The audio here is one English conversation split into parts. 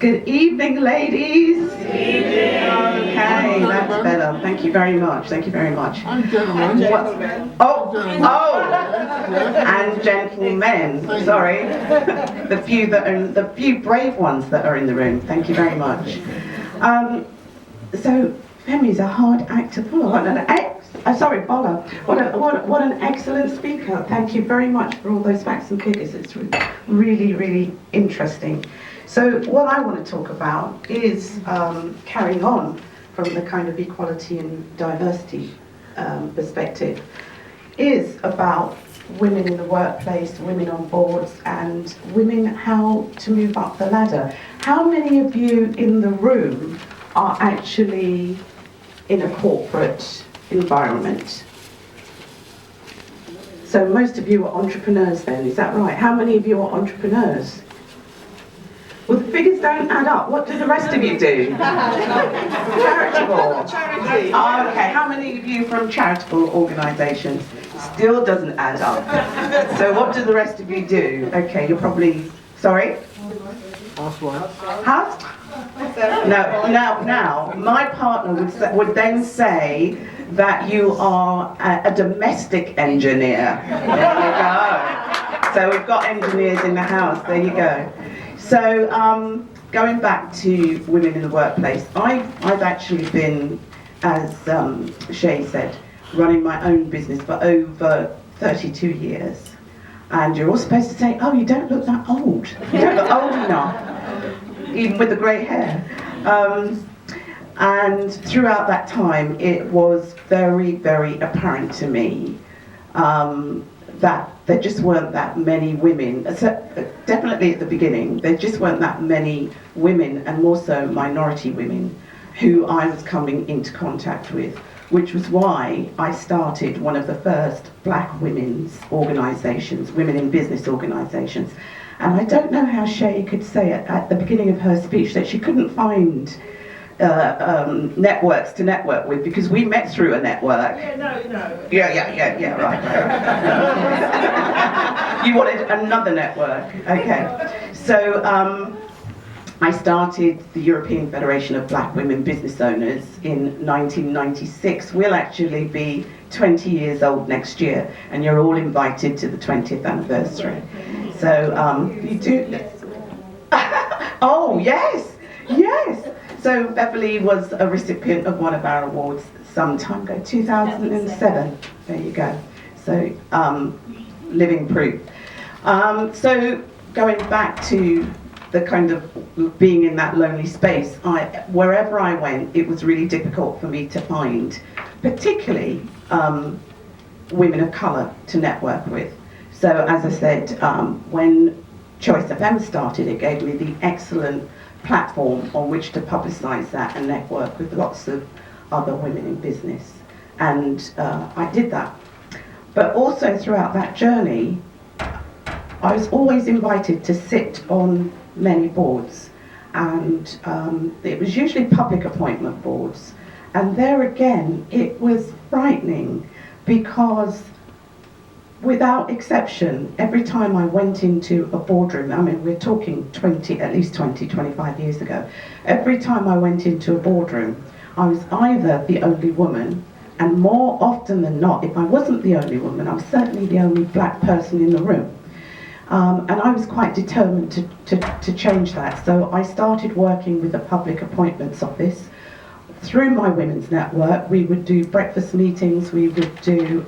Good evening, ladies. Good evening. Okay, that's better. Thank you very much. Thank you very much. I'm gentlemen. Oh, and gentlemen. Sorry, the few brave ones that are in the room. Thank you very much. So, Femi's a hard act to follow. Sorry, Bola. What an excellent speaker. Thank you very much for all those facts and figures. It's really, really interesting. So what I want to talk about is carrying on from the kind of equality and diversity perspective, is about women in the workplace, women on boards, and women how to move up the ladder. How many of you in the room are actually in a corporate environment? So most of you are entrepreneurs then, is that right? How many of you are entrepreneurs? Well, the figures don't add up. What do the rest of you do? Charitable. Charity. Oh, okay. How many of you from charitable organisations? Still doesn't add up. So what do the rest of you do? Okay, you're probably... Sorry? Housewives. House? No, my partner would then say that you are a domestic engineer. There you go. So we've got engineers in the house. There you go. So going back to women in the workplace, I've actually been, as Shay said, running my own business for over 32 years. And you're all supposed to say, oh, you don't look that old. You don't look old enough, even with the grey hair. And throughout that time, it was very, very apparent to me that there just weren't that many women, definitely at the beginning, there just weren't that many women, and more so minority women, who I was coming into contact with, which was why I started one of the first black women's organisations, women in business organisations. And I don't know how Shay could say at the beginning of her speech that she couldn't find networks to network with, because we met through a network. Yeah, right. You wanted another network. Okay. So I started the European Federation of Black Women Business Owners in 1996. We'll actually be 20 years old next year, and you're all invited to the 20th anniversary. So you do... Oh, yes. So Beverly was a recipient of one of our awards some time ago, 2007. There you go. So living proof. So going back to the kind of being in that lonely space, wherever I went, it was really difficult for me to find, particularly women of colour to network with. So as I said, when Choice FM started, it gave me the excellent platform on which to publicise that and network with lots of other women in business. And I did that. But also throughout that journey, I was always invited to sit on many boards, and it was usually public appointment boards. And there again, it was frightening, because without exception, every time I went into a boardroom, I mean, we're talking at least 20, 25 years ago, every time I went into a boardroom, I was either the only woman, and more often than not, if I wasn't the only woman, I was certainly the only black person in the room. And I was quite determined to change that. So I started working with the Public Appointments Office. Through my women's network, we would do breakfast meetings, we would do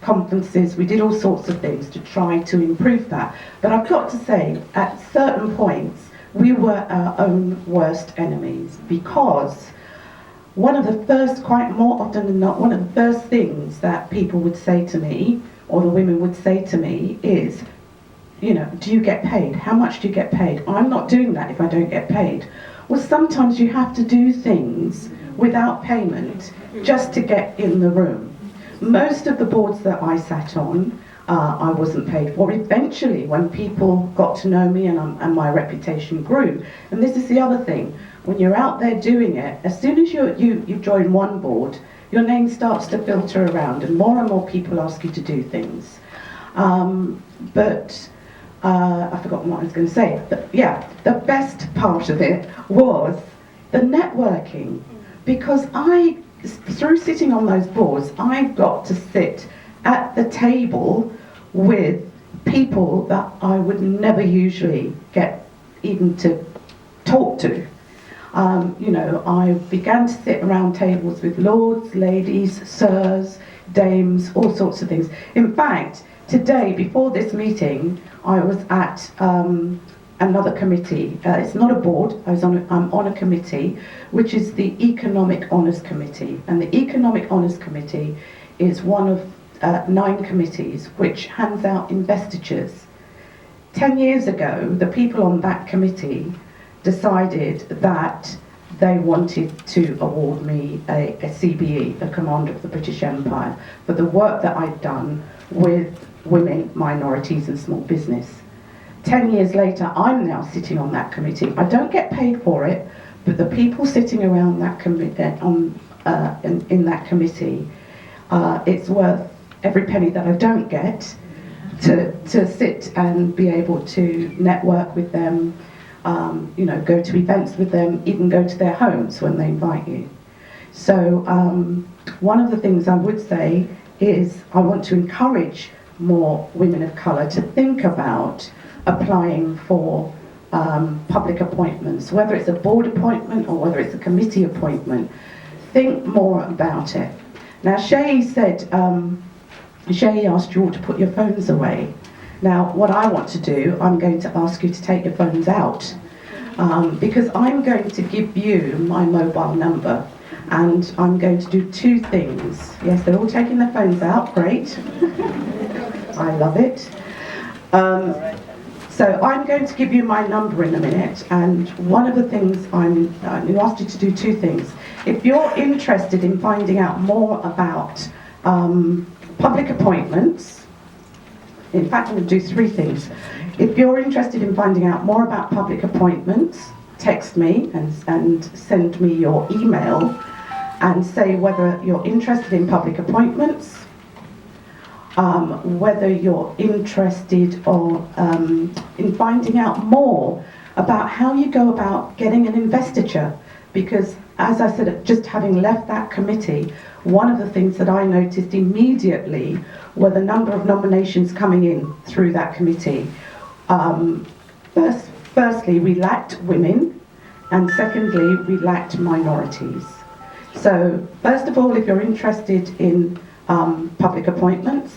conferences, we did all sorts of things to try to improve that. But I've got to say, at certain points, we were our own worst enemies, because one of the first, quite more often than not, one of the first things that people would say to me, or the women would say to me, is, you know, do you get paid? How much do you get paid? I'm not doing that if I don't get paid. Well, sometimes you have to do things without payment just to get in the room. Most of the boards that I sat on, I wasn't paid for. Eventually, when people got to know me and my reputation grew, and this is the other thing, when you're out there doing it, as soon as you join one board, your name starts to filter around, and more people ask you to do things. But I've forgotten what I was going to say, but yeah, the best part of it was the networking, because through sitting on those boards, I got to sit at the table with people that I would never usually get even to talk to. I began to sit around tables with lords, ladies, sirs, dames, all sorts of things. In fact, today, before this meeting, I was at another committee. It's not a board. I'm on a committee, which is the Economic Honours Committee. And the Economic Honours Committee is one of 9 committees which hands out investitures. 10 years ago, the people on that committee decided that they wanted to award me a CBE, a Commander of the British Empire, for the work that I'd done with women, minorities and small business. 10 years later, I'm now sitting on that committee. I don't get paid for it, but the people sitting around that in that committee, it's worth every penny that I don't get to sit and be able to network with them, go to events with them, even go to their homes when they invite you. So one of the things I would say is I want to encourage more women of colour to think about applying for public appointments, whether it's a board appointment or whether it's a committee appointment. Think more about it. Now, Shay said, Shay asked you all to put your phones away. Now, what I want to do, I'm going to ask you to take your phones out, because I'm going to give you my mobile number, and I'm going to do 2 things. Yes, they're all taking their phones out, great. I love it. So I'm going to give you my number in a minute, and one of the things I'm asked you to do 2 things. If you're interested in finding out more about public appointments, in fact, I'm going to do 3 things. If you're interested in finding out more about public appointments, text me and send me your email and say whether you're interested in public appointments, whether you're interested in finding out more about how you go about getting an investiture. Because, as I said, just having left that committee, one of the things that I noticed immediately were the number of nominations coming in through that committee. Firstly, we lacked women, and secondly, we lacked minorities. So, first of all, if you're interested in public appointments,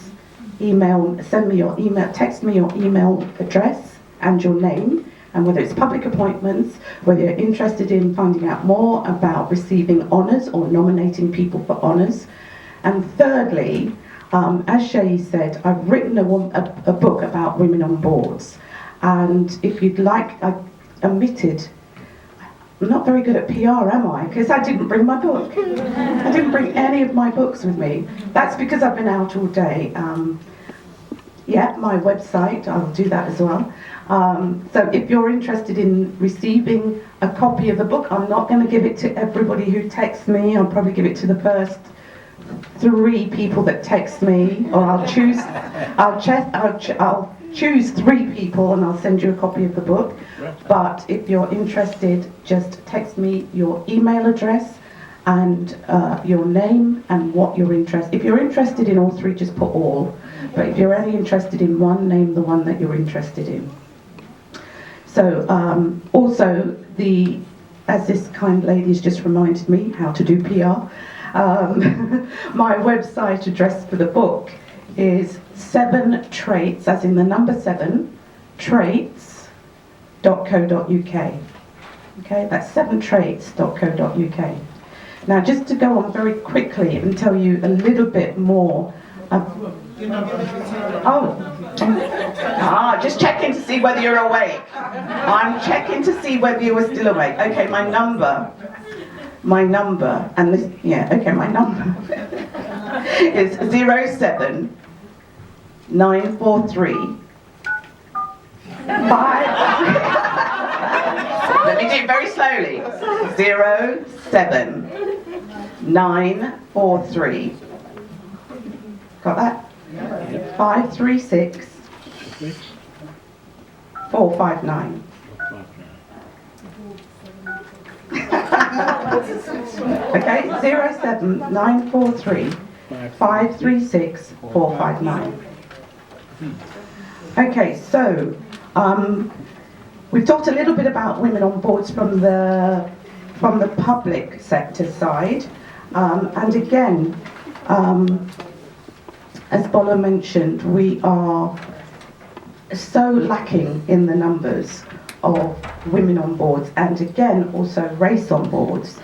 send me your email, text me your email address and your name, and whether it's public appointments, whether you're interested in finding out more about receiving honours or nominating people for honours. And thirdly, as Shay said, I've written a book about women on boards, and if you'd like, I omitted, I'm not very good at PR, am I? Because I didn't bring my book. I didn't bring any of my books with me. That's because I've been out all day. My website, I'll do that as well. So if you're interested in receiving a copy of the book, I'm not going to give it to everybody who texts me. I'll probably give it to the first 3 people that text me, or I'll choose 3 people and I'll send you a copy of the book. But if you're interested, just text me your email address and your name and what you're interested. If you're interested in all 3, just put all. But if you're only interested in one, name the one that you're interested in. So also, as this kind lady has just reminded me how to do PR, my website address for the book is 7 traits, as in the number 7, traits.co.uk. Okay, that's 7traits.co.uk. Now, just to go on very quickly and tell you a little bit more. Just checking to see whether you're awake. I'm checking to see whether you were still awake. Okay, my number, and this, my number is 07943 Let me do it very slowly. 07943. Got that? 536 459. Okay, 07943 536 459. Okay, so we've talked a little bit about women on boards from the public sector side, and again, as Bola mentioned, we are so lacking in the numbers of women on boards, and again also race on boards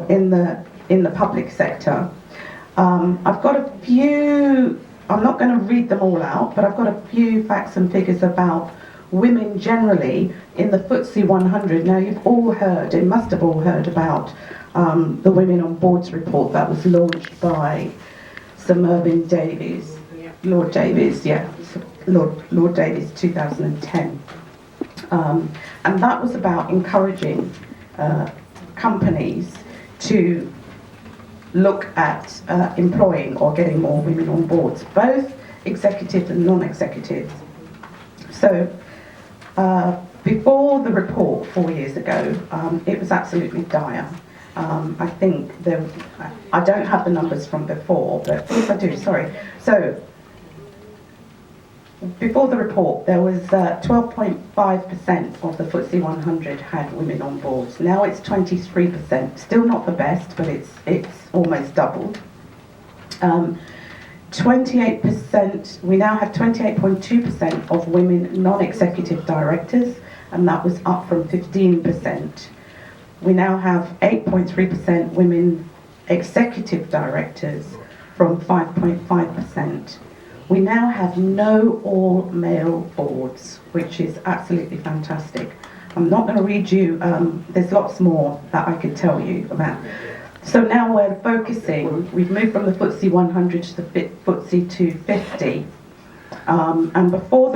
in the public sector. I've got a few. I'm not going to read them all out, but I've got a few facts and figures about women generally in the FTSE 100. Now you must have all heard about the Women on Boards report that was launched by Sir Mervyn Davies, Lord Davies, Lord Davies 2010. And that was about encouraging companies to look at employing or getting more women on boards, both executive and non-executive. So before the report 4 years ago, it was absolutely dire. I think I don't have the numbers from before, but yes I do, sorry. So before the report, there was 12.5% of the FTSE 100 had women on boards. Now it's 23%. Still not the best, but it's almost doubled. 28%. We now have 28.2% of women non-executive directors, and that was up from 15%. We now have 8.3% women executive directors from 5.5%. We now have no all-male boards, which is absolutely fantastic. I'm not going to read you, there's lots more that I could tell you about. So now we're focusing, we've moved from the FTSE 100 to the FTSE 250. And before the